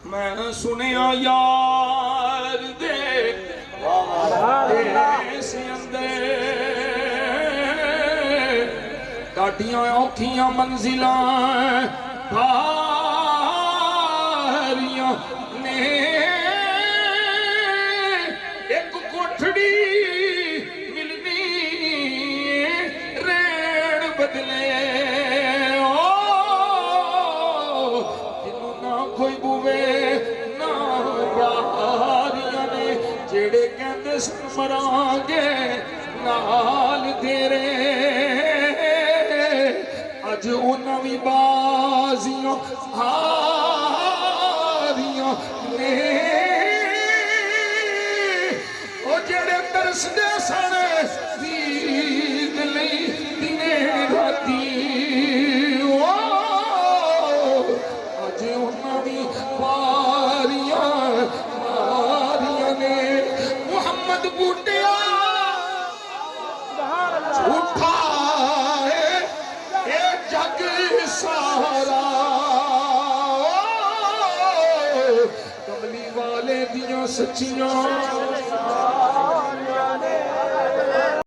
मैं सुनिया यार दे काटियां औखियां मंजिलां भारियां ने एक कोठड़ी मिलनी रेण बदले कोई बुवे ना यारियां ने जेड़े कहंदे सन मरांगे नाल तेरे अज उन्हां वी बाजियां हारियां ने ओ जेड़े तरसदे सन दीद लई दिने राती बूटिया झूठा है ये जग सारा कमली वाले दियां सच्चियां